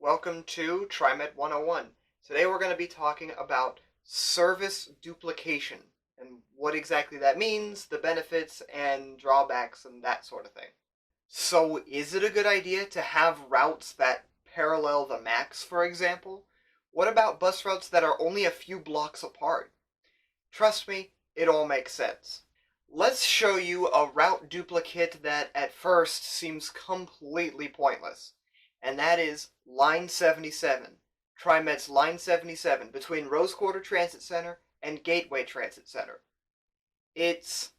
Welcome to Trimet 101. Today we're going to be talking about service duplication and what exactly that means, the benefits and drawbacks and that sort of thing. So, is it a good idea to have routes that parallel the max, for example? What about bus routes that are only a few blocks apart? Trust me, it all makes sense. Let's show you a route duplicate that at first seems completely pointless, and that is Line 77, Trimet's Line 77 between Rose Quarter Transit Center and Gateway Transit Center. It's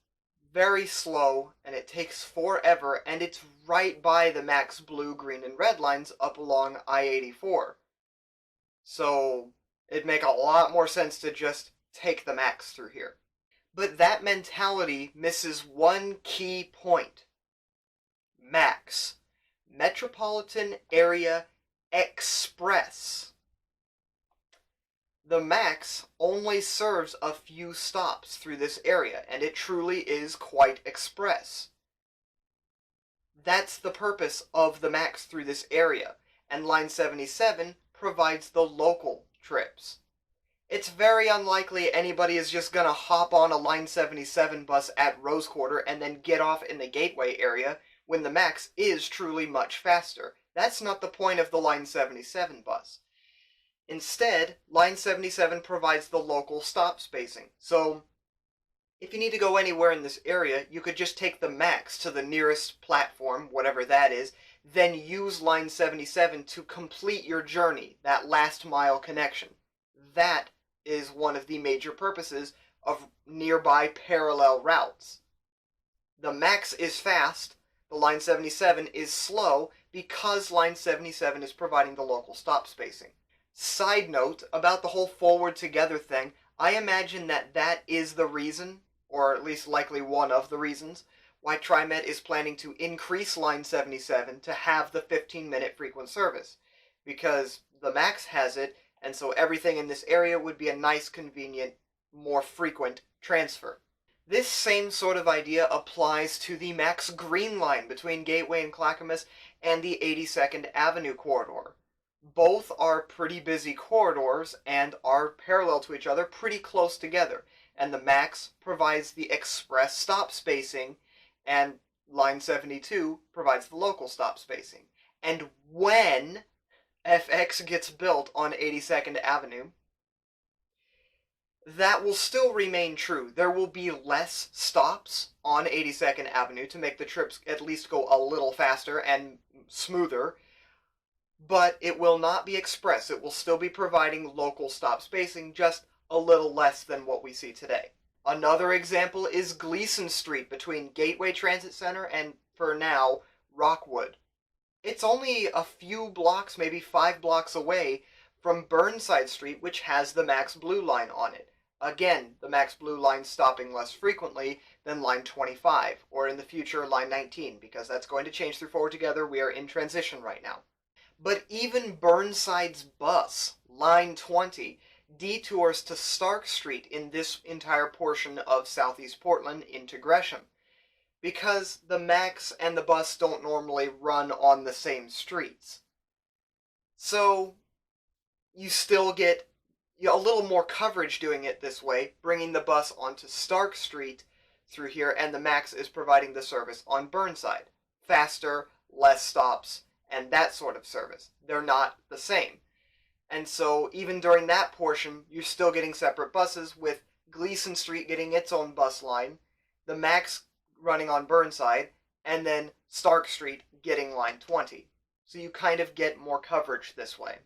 very slow and it takes forever, and it's right by the Max blue, green, and red lines up along I-84. So it'd make a lot more sense to just take the Max through here. But that mentality misses one key point. Max. Metropolitan Area Express. The Max only serves a few stops through this area, and it truly is quite express. That's the purpose of the Max through this area, and Line 77 provides the local trips. It's very unlikely anybody is just gonna hop on a Line 77 bus at Rose Quarter and then get off in the Gateway area when the Max is truly much faster. That's not the point of the Line 77 bus. Instead, Line 77 provides the local stop spacing. So, if you need to go anywhere in this area, you could just take the Max to the nearest platform, whatever that is, then use Line 77 to complete your journey, that last mile connection. That is one of the major purposes of nearby parallel routes. The Max is fast, the Line 77 is slow because Line 77 is providing the local stop spacing. Side note about the whole forward together thing, I imagine that is the reason, or at least likely one of the reasons, why Trimet is planning to increase Line 77 to have the 15-minute frequent service, because the Max has it, and so everything in this area would be a nice, convenient, more frequent transfer. This same sort of idea applies to the Max Green Line between Gateway and Clackamas and the 82nd Avenue corridor. Both are pretty busy corridors and are parallel to each other, pretty close together, and the Max provides the express stop spacing and Line 72 provides the local stop spacing. And when FX gets built on 82nd Avenue, that will still remain true. There will be less stops on 82nd Avenue to make the trips at least go a little faster and smoother, but it will not be express. It will still be providing local stop spacing, just a little less than what we see today. Another example is Gleason Street between Gateway Transit Center and, for now, Rockwood. It's only a few blocks, maybe 5 blocks away from Burnside Street, which has the Max Blue Line on it. Again, the Max Blue Line stopping less frequently than Line 25, or in the future Line 19, because that's going to change through Forward Together. We are in transition right now. But even Burnside's bus, Line 20, detours to Stark Street in this entire portion of Southeast Portland into Gresham, because the Max and the bus don't normally run on the same streets. So you still get a little more coverage doing it this way, bringing the bus onto Stark Street through here, and the Max is providing the service on Burnside. Faster, less stops, and that sort of service. They're not the same. And so even during that portion, you're still getting separate buses, with Gleason Street getting its own bus line, the Max running on Burnside, and then Stark Street getting Line 20. So you kind of get more coverage this way.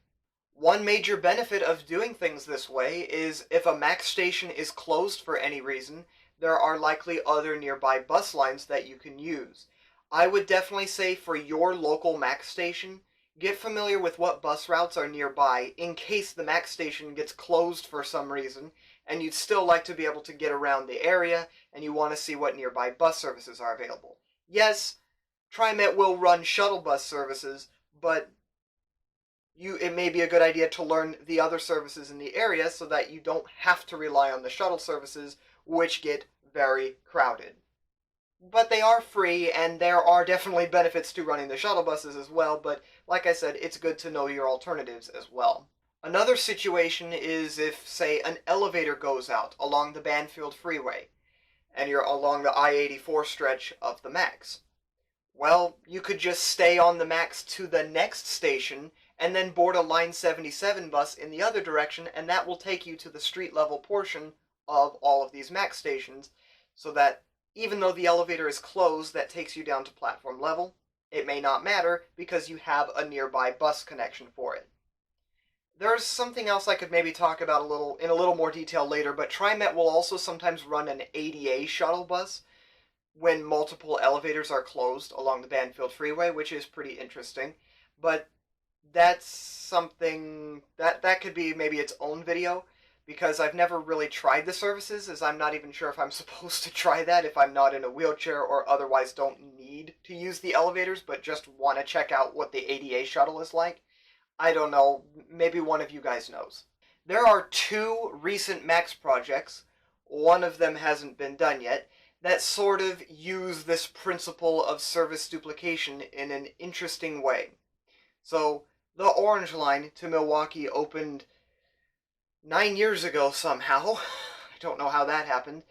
One major benefit of doing things this way is if a Max station is closed for any reason, there are likely other nearby bus lines that you can use. I would definitely say for your local Max station, get familiar with what bus routes are nearby in case the Max station gets closed for some reason and you'd still like to be able to get around the area and you want to see what nearby bus services are available. Yes, Trimet will run shuttle bus services, but it may be a good idea to learn the other services in the area so that you don't have to rely on the shuttle services, which get very crowded. but they are free, and there are definitely benefits to running the shuttle buses as well. But like I said, it's good to know your alternatives as well. Another situation is if, say, an elevator goes out along the Banfield Freeway, and you're along the I-84 stretch of the MAX. Well, you could just stay on the MAX to the next station and then board a Line 77 bus in the other direction, and that will take you to the street level portion of all of these MAX stations, so that even though the elevator is closed that takes you down to platform level, it may not matter because you have a nearby bus connection for it. There's something else I could maybe talk about in a little more detail later, but Trimet will also sometimes run an ADA shuttle bus when multiple elevators are closed along the Banfield Freeway, which is pretty interesting. But that's something that could be maybe its own video, because I've never really tried the services, as I'm not even sure if I'm supposed to try that if I'm not in a wheelchair or otherwise don't need to use the elevators but just want to check out what the ADA shuttle is like. I don't know, maybe one of you guys knows. There are two recent Max projects, one of them hasn't been done yet, that sort of use this principle of service duplication in an interesting way. So, the Orange Line to Milwaukee opened 9 years ago somehow. I don't know how that happened.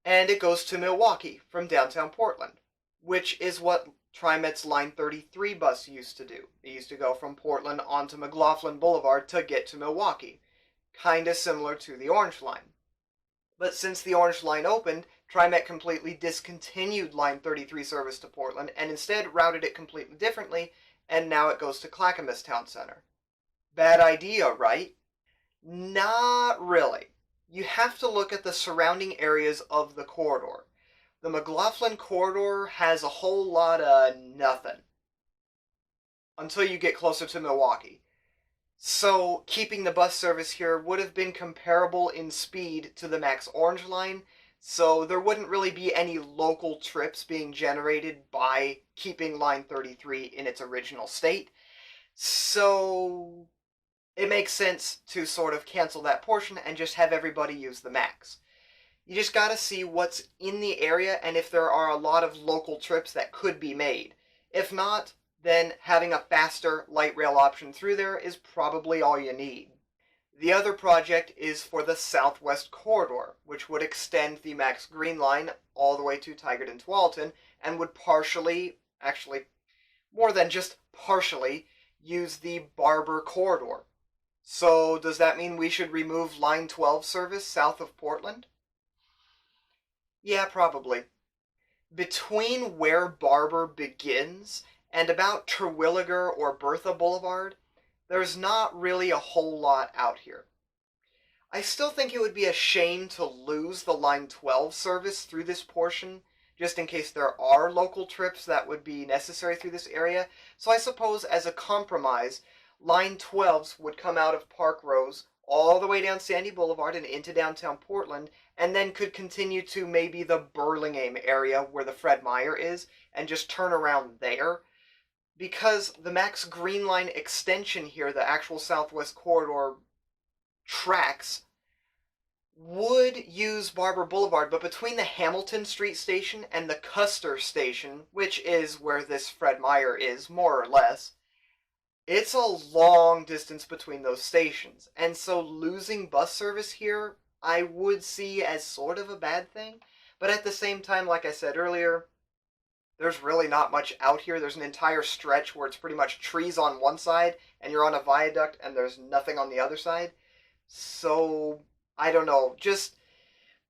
And it goes to Milwaukee from downtown Portland, which is what Trimet's Line 33 bus used to do. It used to go from Portland onto McLaughlin Boulevard to get to Milwaukee. Kinda similar to the Orange Line. But since the Orange Line opened, Trimet completely discontinued Line 33 service to Portland and instead routed it completely differently, and now it goes to Clackamas Town Center. Bad idea, right? Not really. You have to look at the surrounding areas of the corridor. The McLaughlin corridor has a whole lot of nothing until you get closer to Milwaukee. So keeping the bus service here would have been comparable in speed to the Max Orange Line, so there wouldn't really be any local trips being generated by keeping Line 33 in its original state. So it makes sense to sort of cancel that portion and just have everybody use the Max. You just gotta see what's in the area and if there are a lot of local trips that could be made. If not, then having a faster light rail option through there is probably all you need. The other project is for the Southwest Corridor, which would extend the Max Green Line all the way to Tigerton Tualatin and would partially, actually more than just partially, use the Barber Corridor. So does that mean we should remove Line 12 service south of Portland? Yeah, probably. Between where Barber begins and about Terwilliger or Bertha Boulevard, there's not really a whole lot out here. I still think it would be a shame to lose the Line 12 service through this portion, just in case there are local trips that would be necessary through this area. So I suppose as a compromise, Line 12s would come out of Park Rose all the way down Sandy Boulevard and into downtown Portland, and then could continue to maybe the Burlingame area where the Fred Meyer is, and just turn around there. Because the Max Green Line extension here, the actual Southwest Corridor tracks, would use Barber Boulevard, but between the Hamilton Street station and the Custer station, which is where this Fred Meyer is, more or less, it's a long distance between those stations. And so losing bus service here, I would see as sort of a bad thing. But at the same time, like I said earlier, there's really not much out here. There's an entire stretch where it's pretty much trees on one side and you're on a viaduct and there's nothing on the other side. So I don't know. Just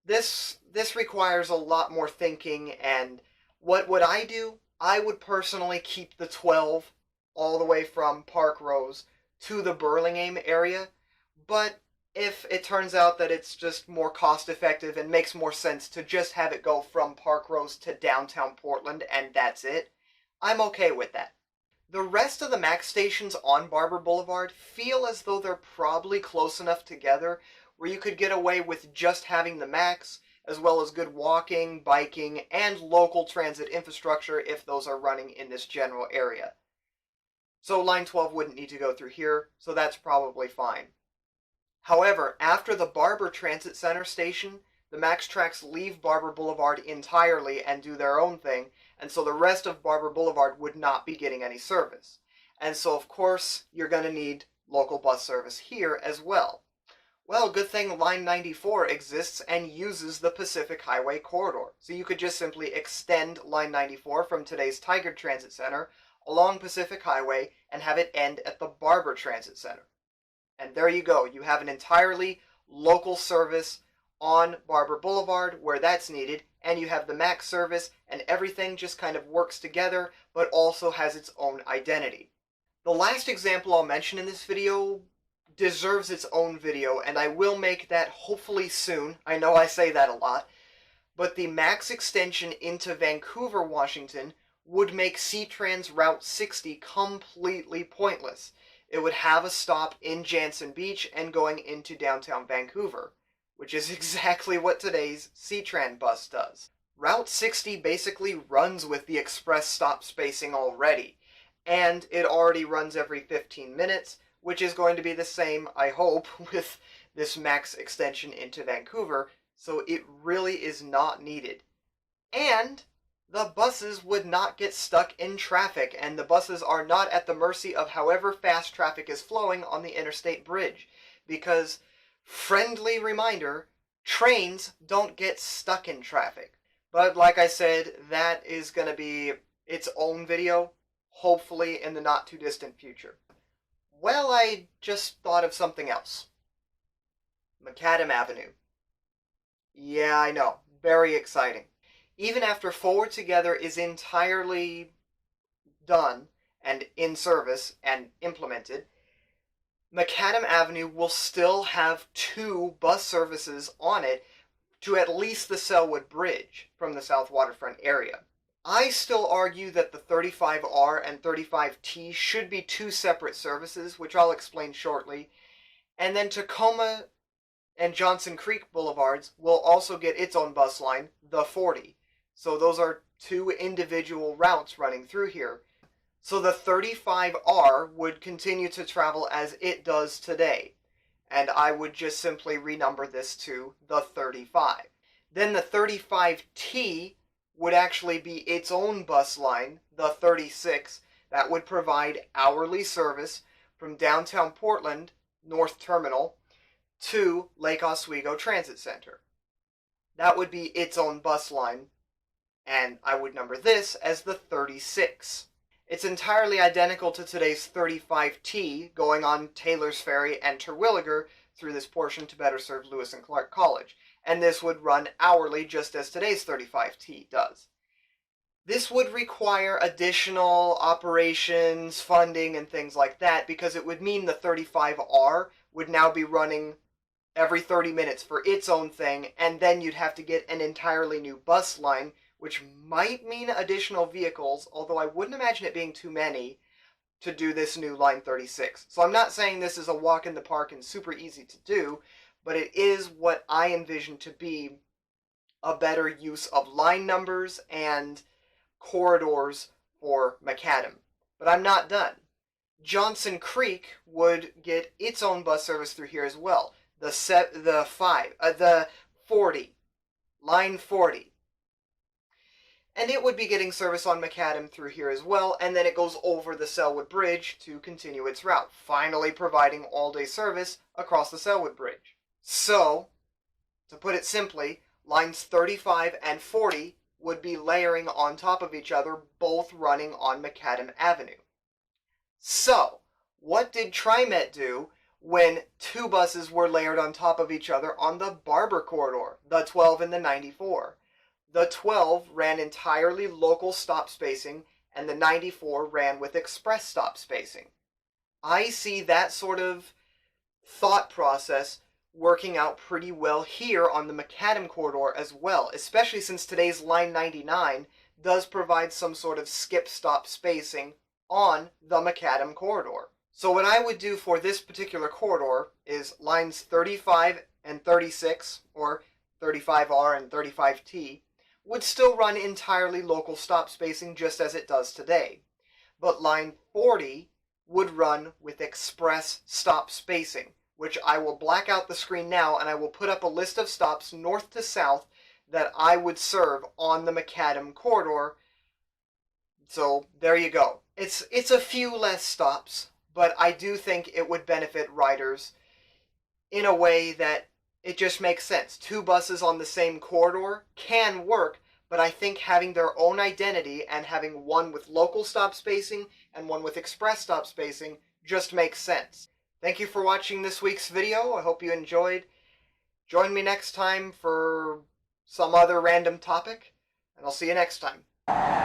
this requires a lot more thinking. And what would I do? I would personally keep the 12 all the way from Park Rose to the Burlingame area. But if it turns out that it's just more cost effective and makes more sense to just have it go from Park Rose to downtown Portland and that's it, I'm okay with that. The rest of the Max stations on Barber Boulevard feel as though they're probably close enough together where you could get away with just having the Max, as well as good walking, biking, and local transit infrastructure if those are running in this general area. So Line 12 wouldn't need to go through here, so that's probably fine. However, after the Barber Transit Center station, the Max tracks leave Barber Boulevard entirely and do their own thing, and so the rest of Barber Boulevard would not be getting any service. And so, of course, you're going to need local bus service here as well. Well, good thing Line 94 exists and uses the Pacific Highway corridor. So you could just simply extend Line 94 from today's Tigard Transit Center along Pacific Highway and have it end at the Barber Transit Center. And there you go. You have an entirely local service on Barber Boulevard where that's needed, and you have the Max service, and everything just kind of works together, but also has its own identity. The last example I'll mention in this video deserves its own video, and I will make that hopefully soon. I know I say that a lot, but the Max extension into Vancouver, Washington would make C-Trans Route 60 completely pointless. It would have a stop in Jansen Beach and going into downtown Vancouver, which is exactly what today's C-Tran bus does. Route 60 basically runs with the express stop spacing already, and it already runs every 15 minutes, which is going to be the same, I hope, with this Max extension into Vancouver, so it really is not needed. And the buses would not get stuck in traffic, and the buses are not at the mercy of however fast traffic is flowing on the interstate bridge, because, friendly reminder, trains don't get stuck in traffic. But like I said, that is going to be its own video, hopefully in the not too distant future. Well, I just thought of something else. Macadam Avenue. Yeah, I know. Very exciting. Even after Forward Together is entirely done and in service and implemented, Macadam Avenue will still have 2 bus services on it to at least the Selwood Bridge from the South Waterfront area. I still argue that the 35R and 35T should be 2 separate services, which I'll explain shortly, and then Tacoma and Johnson Creek Boulevards will also get its own bus line, the 40. So those are 2 individual routes running through here. So the 35R would continue to travel as it does today, and I would just simply renumber this to the 35. Then the 35T would actually be its own bus line, the 36, that would provide hourly service from downtown Portland, North Terminal, to Lake Oswego Transit Center. That would be its own bus line, and I would number this as the 36. It's entirely identical to today's 35T going on Taylor's Ferry and Terwilliger through this portion to better serve Lewis and Clark College, and this would run hourly just as today's 35T does. This would require additional operations, funding, and things like that, because it would mean the 35R would now be running every 30 minutes for its own thing, and then you'd have to get an entirely new bus line, which might mean additional vehicles, although I wouldn't imagine it being too many, to do this new Line 36. So I'm not saying this is a walk in the park and super easy to do, but it is what I envision to be a better use of line numbers and corridors for Macadam. But I'm not done. Johnson Creek would get its own bus service through here as well. The 40, Line 40. And it would be getting service on Macadam through here as well, and then it goes over the Selwood Bridge to continue its route, finally providing all-day service across the Selwood Bridge. So, to put it simply, lines 35 and 40 would be layering on top of each other, both running on Macadam Avenue. So, what did Trimet do when 2 buses were layered on top of each other on the Barber corridor, the 12 and the 94? The 12 ran entirely local stop spacing, and the 94 ran with express stop spacing. I see that sort of thought process working out pretty well here on the Macadam corridor as well, especially since today's Line 99 does provide some sort of skip-stop spacing on the Macadam corridor. So what I would do for this particular corridor is lines 35 and 36, or 35R and 35T, would still run entirely local stop spacing just as it does today. But line 40 would run with express stop spacing, which I will black out the screen now, and I will put up a list of stops north to south that I would serve on the macadam corridor. So there you go. It's a few less stops, but I do think it would benefit riders in a way that it just makes sense. Two buses on the same corridor can work, but I think having their own identity and having one with local stop spacing and one with express stop spacing just makes sense. Thank you for watching this week's video. I hope you enjoyed. Join me next time for some other random topic, and I'll see you next time.